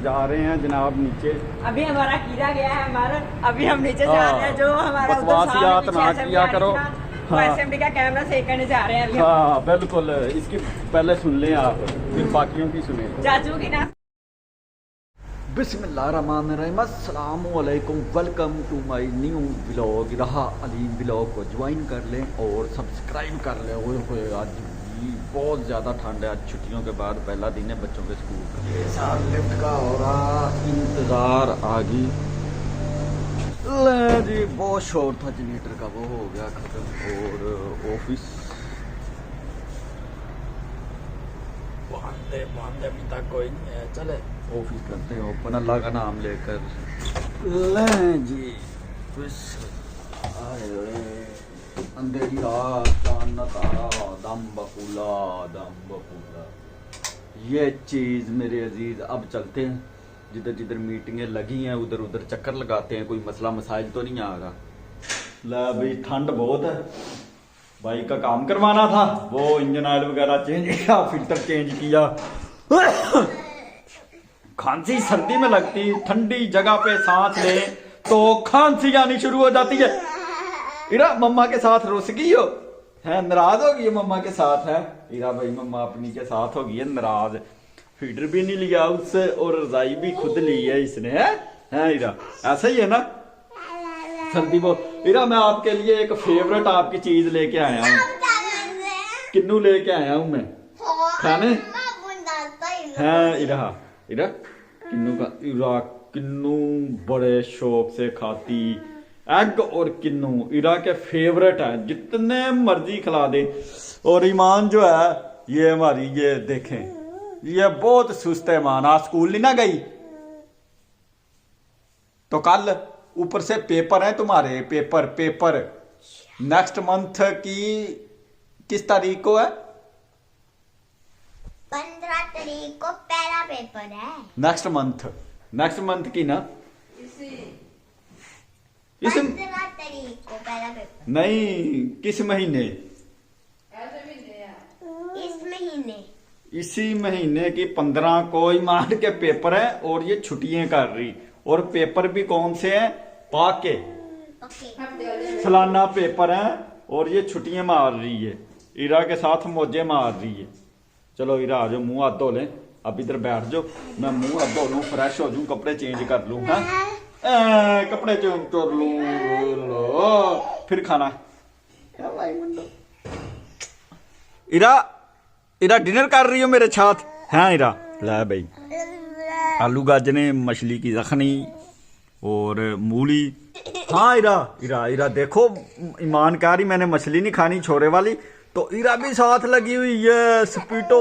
जा रहे हैं जनाब नीचे। अभी हमारा कीड़ा गया है हमारा, अभी हम नीचे जा रहे हैं। जो हमारा बकवासियात ना किया करो। हाँ। एसएमडी का कैमरा सही करने जा रहे हैं अभी। हाँ बिल्कुल, इसकी पहले सुन लें आप, फिर बाकियों की सुने। चाचू की ना। बिस्मिल्लाहिर्रहमानिर्रहीम, अस्सलाम वालेकुम, welcome to my new vlog. रहा अलीम व्लॉग को ज्वाइन कर लें और सब्सक्राइब कर लें। ओए होए आज भी बहुत ज़्यादा ठंड है। आज छुट्टियों के बाद पहला दिन है बच्चों के स्कूल का। ये साल लिफ्ट का हो रहा इंतज़ार आगे ले जी। बहुत शोर था जनरेटर का, वो हो गया ख़त्म। और ऑफिस बांधे अभी तक कोई नहीं है। चले ऑफिस करते हैं ओपन, अल्लाह का नाम लेकर। ले जी अंधेरी रात चांद तारा दम बकुला दम बकुला। ये चीज़ मेरे अजीज, अब चलते हैं जिधर जिधर मीटिंगें लगी हैं उधर उधर चक्कर लगाते हैं। कोई मसला मसाइल तो नहीं आ रहा। ला भाई ठंड बहुत है, बाइक का काम करवाना था, वो इंजन ऑयल वगैरह चेंज किया, फिल्टर चेंज किया। खांसी सर्दी में लगती, ठंडी जगह पे सांस ले तो खांसी आनी शुरू हो जाती है। इरा मम्मा के साथ रुस गई हो है, नाराज हो गई है मम्मा के साथ है। इरा भाई मम्मा अपनी के साथ हो गई है नाराज। फीडर भी नहीं लिया उससे और रजाई भी खुद ली है इसने, है इरा, ऐसा ही है ना। सर्दी वो इरा, मैं आपके लिए एक फेवरेट आपकी चीज लेके आया हूँ। किन्नू लेके आया हूँ मैं खाने। है इरा, इरा किन्नू का, इरा किन्नू बड़े शौक से खाती एग और किन्नू इरा के फेवरेट है, जितने मर्जी खिला दे। और ईमान जो है ये हमारी, ये देखें ये बहुत सुस्त है ईमान। आज स्कूल नहीं ना गई तो कल ऊपर से पेपर है तुम्हारे, पेपर नेक्स्ट मंथ की किस तारीख को है? 15 तारीख को पहला पेपर है। नेक्स्ट मंथ की ना, इस 15 तारीख को पहला पेपर नहीं, किस महीने? इस महीने, इसी महीने की 15 को ईमान के पेपर है और ये छुट्टियां कर रही। और पेपर भी कौन से हैं? पाक के सालाना पेपर है और ये छुट्टियां मार रही है। इरा के साथ मौजे मार रही है। चलो इरा आ जाओ, मुंह हाथ धो लें। अब इधर बैठ जाओ, मैं मुंह हाथ धो लूं, फ्रेश हो जाऊं, कपड़े चेंज कर लूं। हाँ कपड़े चेंज कर लूं, फिर खाना। इरा डिनर कर रही हो मेरे साथ? हाँ इरा ला भाई, आलू गाजने, मछली की जखनी और मूली। हाँ इरा देखो, ईमान कह रही मैंने मछली नहीं खानी छोरे वाली, तो इरा भी साथ लगी हुई है। स्पीटो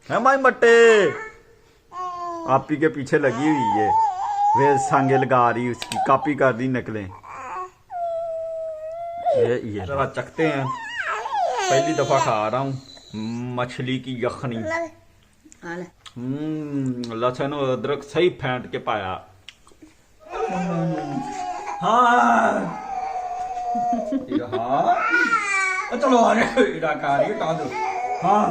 है माई मट्टे, आप ही के पीछे लगी हुई है। वे सांगे लगा रही, उसकी कॉपी कर दी नकलें। ये जरा चखते हैं, पहली दफा खा रहा हूँ मछली की यखनी। लहसुन और अदरक सही फेंट के पाया। हाँ चलो आ रहे इरा खा रही है। हाँ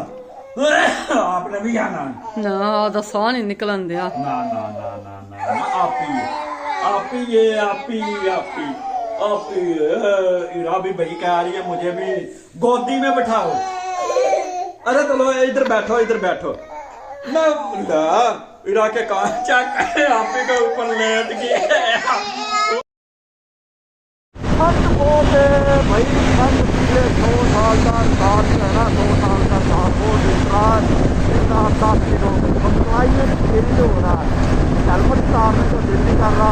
आपने भी आना ना, दसा नहीं निकलन दिया। ना ना ना ना ना, आपी इरा भी भाई कह रही है मुझे भी गोदी में बिठाओ। अरे चलो इधर बैठो ना। इरा के कान चक आप ही के ऊपर लेट गई। बहुत है भाई, ठंड पिछले 2 साल का साथ है ना, 2 साल का साथ हो क्लाइमेट चेंज हो रहा है। हेलमेट उतारने को दिल नहीं कर रहा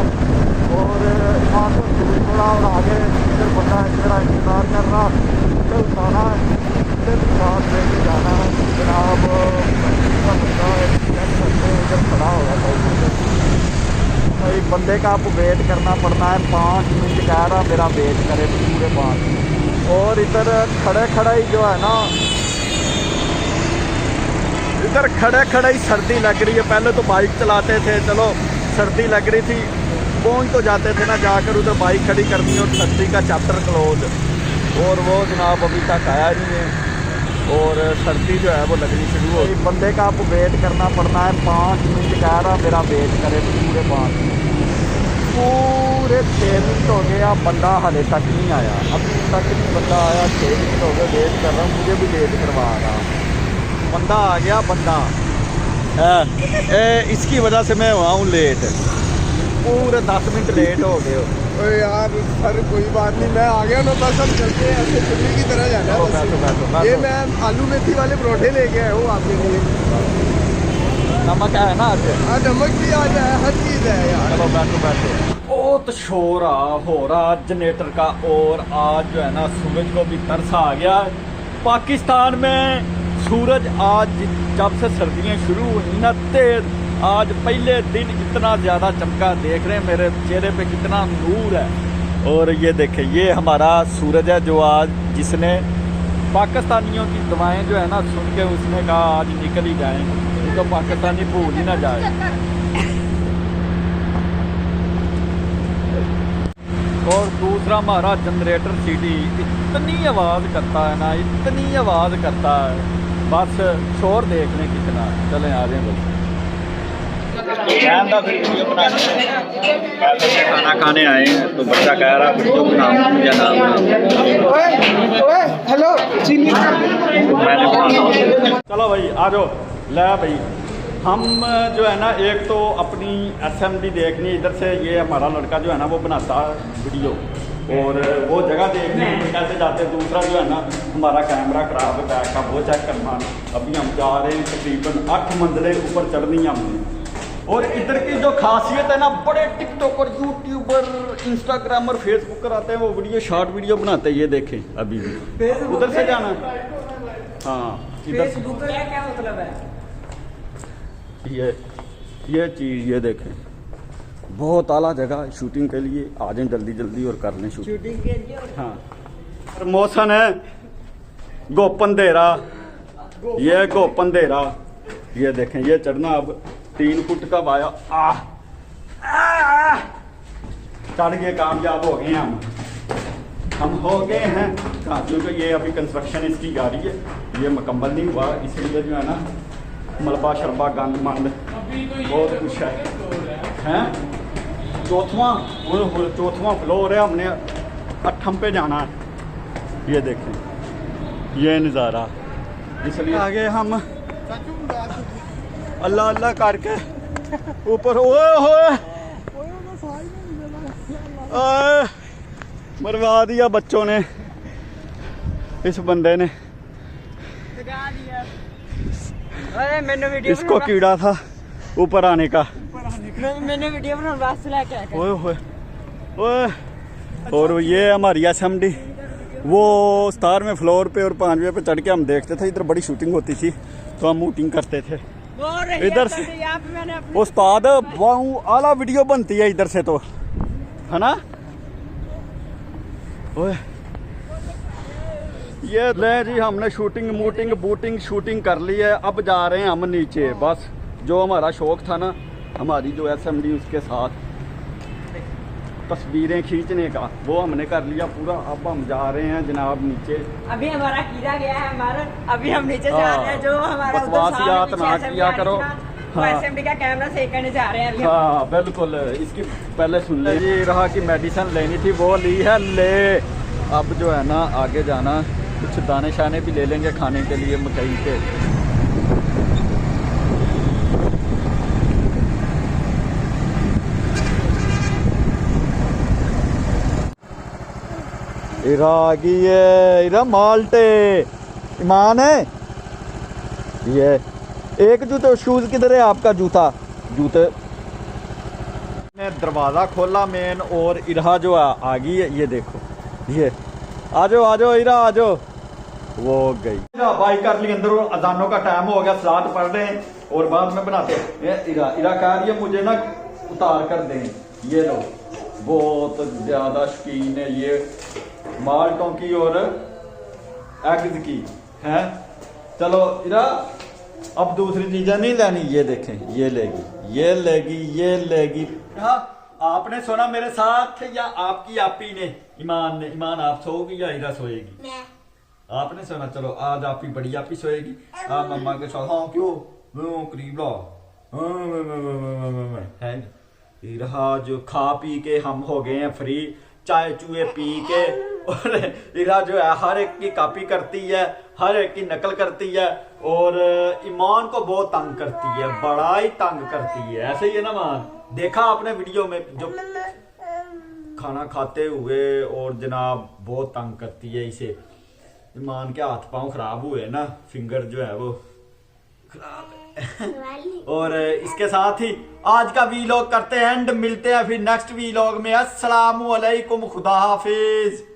और ईमान को दूर थोड़ा और आगे इधर बंदा मेरा इंतजार कर रहा, इधर उतारा इधर साथ लेके जाना है जनाब। इधर खड़ा होगा भाई, बंदे का आपको वेट करना पड़ना है। 5 मिनट कह रहा मेरा वेट करे पूरे 5 मिनट। और इधर खड़े ही जो है ना, इधर खड़े ही सर्दी लग रही है। पहले तो बाइक चलाते थे, चलो सर्दी लग रही थी, पहुंच तो जाते थे ना, जाकर उधर बाइक खड़ी करनी और सर्दी का चैप्टर क्लोज। और वो जनाब अभी तक आया नहीं है। और सर्दी जो है वो लगनी शुरू हो गई। बंदे का आपको वेट करना पड़ना है, 5 मिनट कह रहा मेरा वेट करे पूरे 5 मिनट, पूरे 6 मिनट हो गया, बंदा हाले तक नहीं आया, अभी तक नहीं बंदा आया। 6 मिनट हो गए वेट कर रहा हूँ, मुझे भी वेट करवा रहा। बंदा आ गया, बंदा इसकी वजह से मैं हुआ हूँ लेट, पूरे 10 मिनट लेट हो गए हो। अरे यार सर कोई बात नहीं, मैं आ गया ना, बस हम चलते हैं, ऐसे दिल्ली की तरह जाना है बस। ये मैं आलू मेथी वाले परोठे लेके आया हूँ आपके लिए। नमक है ना आज? हाँ नमक भी आ जाए, हर चीज़ है यार। चलो बैठो बैठो। बहुत शोर हो रहा जनरेटर का, और आज जो है ना सूरज को भी तरस आ गया। पाकिस्तान में सूरज आज जब से सर्दियाँ शुरू हुई ना तेज, आज पहले दिन इतना ज़्यादा चमका, देख रहे हैं मेरे चेहरे पे कितना नूर है। और ये देखें, ये हमारा सूरज है जो आज, जिसने पाकिस्तानियों की दुआएं जो है ना सुन के उसने कहा आज निकल ही जाएं, नहीं तो पाकिस्तानी भूल ही ना जाए। और दूसरा हमारा जनरेटर सिटी इतनी आवाज़ करता है ना, इतनी आवाज़ करता है, बस शोर देख लें कितना। चलें आ जाएं बस। खाना खाने आए हैं तो बच्चा कह रहा वीडियो बनाओ या ना बनाओ। हेलो चीनी मैंने बनाया। चलो भाई आ जाओ, ले भाई। हम जो है ना एक तो अपनी SMD देखनी, इधर से ये हमारा लड़का जो है ना वो बनाता वीडियो, और वो जगह देखनी कैसे जाते। दूसरा जो है ना हमारा कैमरा खराब है बैग का, वो चेक करना। अभी हम जा रहे हैं, तकरीबन 8 मंजिलें ऊपर चढ़नी है हमने। और इधर की जो खासियत है ना, बड़े टिकटॉकर, यूट्यूबर, इंस्टाग्रामर, फेसबुकर आते हैं, वो वीडियो शॉर्ट वीडियो बनाते हैं। ये देखें अभी भी उधर से जाना। हाँ इधर से। क्या मतलब है? ये चीज़ ये देखें, बहुत आला जगह शूटिंग के लिए। आ जाएं जल्दी जल्दी और कर लें शूटिंग के लिए। हाँ प्रमोशन है गोपन देरा, ये गोपन देरा। ये देखें, ये चढ़ना अब 3 फुट का वाया। चढ़ गए, कामयाब हो गए हम हो गए हैं। क्योंकि ये अभी कंस्ट्रक्शन इसकी जारी है, ये मुकम्मल नहीं हुआ, इसलिए जो है ना मलबा शरबा गंद मंद बहुत कुछ है। चौथवा फ्लोर है, हमने 8 पे जाना है। ये देखें ये नज़ारा, इसलिए आगे हम अल्लाह अल्लाह करके ऊपर। ओए मरवा दिया बच्चों ने, इस बंदे ने। अरे मैंने वीडियो इसको कीड़ा था ऊपर आने का। मैंने वीडियो बना बस ला के आया। ओए और ये हमारी SMD, वो 17वें फ्लोर पे और 5वें पे चढ़ के हम देखते थे। इधर बड़ी शूटिंग होती थी तो हम शूटिंग करते थे इधर से। उस्ताद वहाँ आला वीडियो बनती है इधर से, तो है ना। ओए ये ले जी, हमने शूटिंग शूटिंग कर ली है। अब जा रहे हैं हम नीचे। बस जो हमारा शौक था ना, हमारी जो SMD उसके साथ तस्वीरें खींचने का, वो हमने कर लिया पूरा। अब हम जा रहे हैं जनाब नीचे। अभी हमारा कीड़ा गया है हमारा, अभी हम नीचे जा रहे हैं। जो हमारा बकवासियात ना किया करो। SMD का कैमरा सही करने जा रहे हैं अभी। हाँ बिल्कुल, इसकी पहले सुन ले जी। रहा कि मेडिसिन लेनी थी, वो ली है ले। अब जो है ना आगे जाना, कुछ दाने शाने भी ले लेंगे खाने के लिए मकई के। इरा की ये इरा माल्टे ईमान है। ये एक जूते शूज किधर है आपका? जूते ने दरवाज़ा खोला मेन, और इरा जो आ गई है। ये देखो, ये आ जाओ इरा आ जाओ। वो गई भाई, कर ली अंदर। अजानों का टाइम हो गया, सलात पढ़ रहे हैं और बाद में बनाते हैं। इरा कह रही है मुझे ना उतार कर दें। ये लो, बहुत ज्यादा शौकीन है ये माल्टों की और एग्स की है। चलो इरा, अब दूसरी चीजें नहीं लेनी। ये देखें, ये लेगी। आपने सोना मेरे साथ या आपकी आपी ने? ईमान ने। ईमान आप सोओगी या इरा सोएगी? आपने सोना, चलो आज आप ही बड़ी आप ही सोएगी। आप मम्मा के साथ। हाँ क्यों वो करीब ला है नहीं। ये रहा जो खा पी के हम हो गए हैं फ्री, चाय चूहे पी के। और इरा जो है हर एक की कॉपी करती है, हर एक की नकल करती है और ईमान को बहुत तंग करती है, बड़ा ही तंग करती है। ऐसे ही है ना मान, देखा आपने वीडियो में जो खाना खाते हुए और जनाब बहुत तंग करती है इसे। ईमान के हाथ पांव खराब हुए ना, फिंगर जो है वो खराब है। और इसके साथ ही आज का वीलॉग करते हैं एंड, मिलते हैं फिर नेक्स्ट वीलॉग में। अस्सलाम वालेकुम, खुदा हाफिज।